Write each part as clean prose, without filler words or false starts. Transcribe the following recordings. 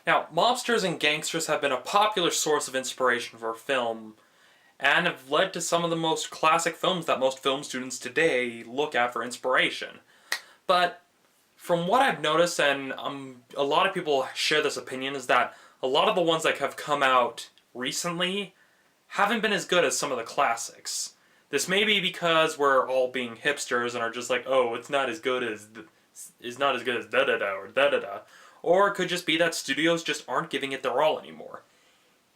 Now, mobsters and gangsters have been a popular source of inspiration for film, and have led to some of the most classic films that most film students today look at for inspiration. But from what I've noticed, and a lot of people share this opinion, is that a lot of the ones that have come out recently haven't been as good as some of the classics. This may be because we're all being hipsters and are just like, oh, it's not as good as da-da-da or da-da-da. Or it could just be that studios just aren't giving it their all anymore.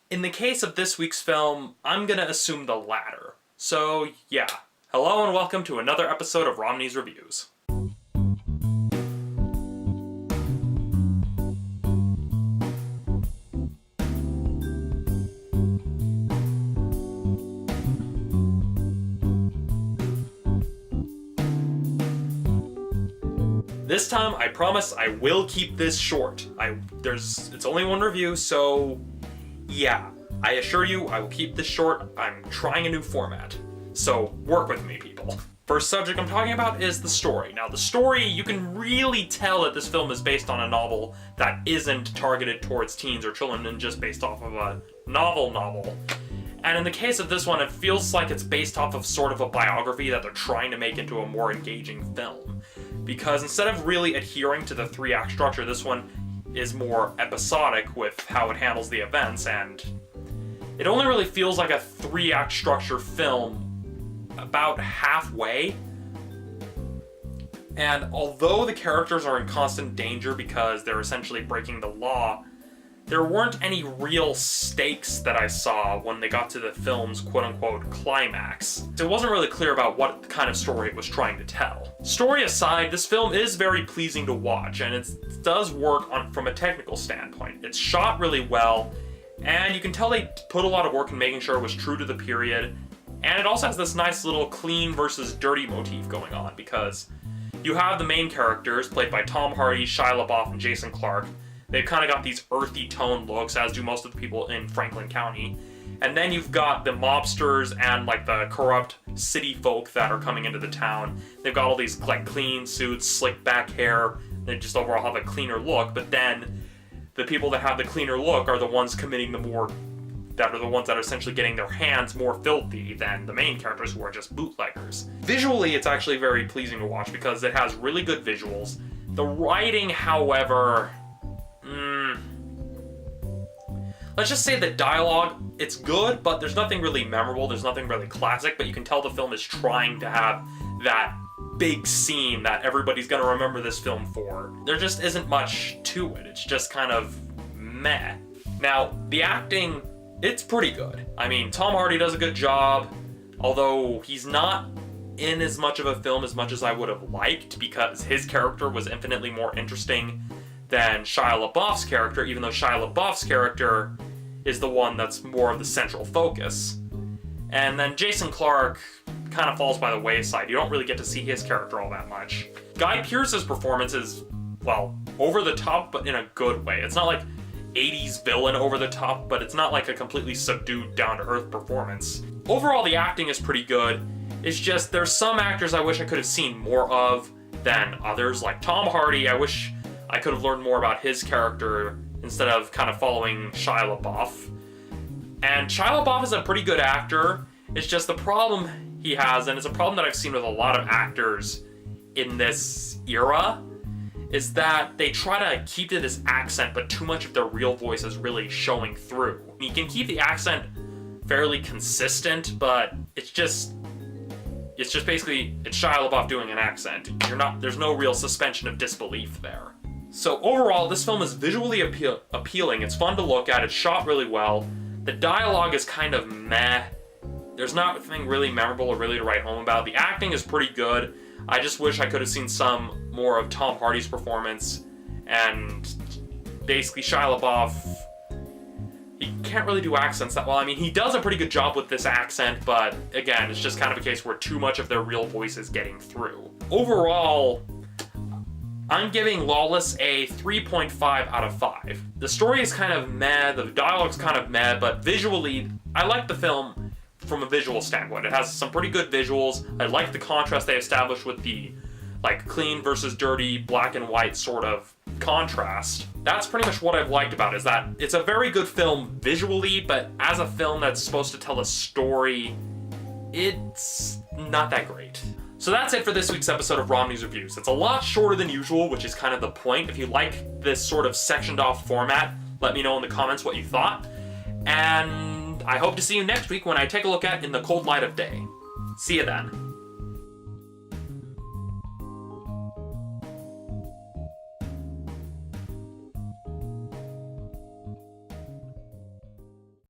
In the case of this week's film, I'm gonna assume the latter. So yeah, hello and welcome to another episode of Romney's Reviews. This time, I promise I will keep this short. It's only one review, so yeah. I assure you, I will keep this short. I'm trying a new format. So work with me, people. First subject I'm talking about is the story. Now, the story, you can really tell that this film is based on a novel that isn't targeted towards teens or children and just based off of a novel. And in the case of this one, it feels like it's based off of sort of a biography that they're trying to make into a more engaging film. Because instead of really adhering to the three-act structure, this one is more episodic with how it handles the events, and it only really feels like a three-act structure film about halfway. And although the characters are in constant danger because they're essentially breaking the law, there weren't any real stakes that I saw when they got to the film's quote-unquote climax. It wasn't really clear about what kind of story it was trying to tell. Story aside, this film is very pleasing to watch, and it does work from a technical standpoint. It's shot really well, and you can tell they put a lot of work in making sure it was true to the period, and it also has this nice little clean versus dirty motif going on, because you have the main characters, played by Tom Hardy, Shia LaBeouf, and Jason Clarke. They've kind of got these earthy tone looks, as do most of the people in Franklin County. And then you've got the mobsters and like the corrupt city folk that are coming into the town. They've got all these like clean suits, slick back hair. They just overall have a cleaner look. But then the people that have the cleaner look are the ones committing that are essentially getting their hands more filthy than the main characters who are just bootleggers. Visually, it's actually very pleasing to watch because it has really good visuals. The writing, however, let's just say the dialogue, it's good, but there's nothing really memorable, there's nothing really classic, but you can tell the film is trying to have that big scene that everybody's gonna remember this film for. There just isn't much to it, it's just kind of meh. Now, the acting, it's pretty good. I mean, Tom Hardy does a good job, although he's not in as much of a film as much as I would have liked, because his character was infinitely more interesting than Shia LaBeouf's character, even though Shia LaBeouf's character is the one that's more of the central focus. And then Jason Clarke kind of falls by the wayside. You don't really get to see his character all that much. Guy Pearce's performance is, well, over the top, but in a good way. It's not like 80s villain over the top, but it's not like a completely subdued, down-to-earth performance. Overall, the acting is pretty good. It's just, there's some actors I wish I could have seen more of than others. Like Tom Hardy, I wish I could have learned more about his character instead of kind of following Shia LaBeouf. And Shia LaBeouf is a pretty good actor. It's just the problem he has, and it's a problem that I've seen with a lot of actors in this era, is that they try to keep to this accent, but too much of their real voice is really showing through. You can keep the accent fairly consistent, but it's just basically, it's Shia LaBeouf doing an accent. There's no real suspension of disbelief there. So overall, this film is visually appealing. It's fun to look at. It's shot really well. The dialogue is kind of meh. There's nothing really memorable or really to write home about. The acting is pretty good. I just wish I could have seen some more of Tom Hardy's performance. And basically, Shia LaBeouf, he can't really do accents that well. I mean, he does a pretty good job with this accent, but again, it's just kind of a case where too much of their real voice is getting through. Overall, I'm giving Lawless a 3.5 out of 5. The story is kind of meh, the dialogue's kind of meh, but visually, I like the film from a visual standpoint. It has some pretty good visuals. I like the contrast they established with the like clean versus dirty, black and white sort of contrast. That's pretty much what I've liked about it, is that it's a very good film visually, but as a film that's supposed to tell a story, it's not that great. So that's it for this week's episode of Romney's Reviews. It's a lot shorter than usual, which is kind of the point. If you like this sort of sectioned off format, let me know in the comments what you thought. And I hope to see you next week when I take a look at In the Cold Light of Day. See you then.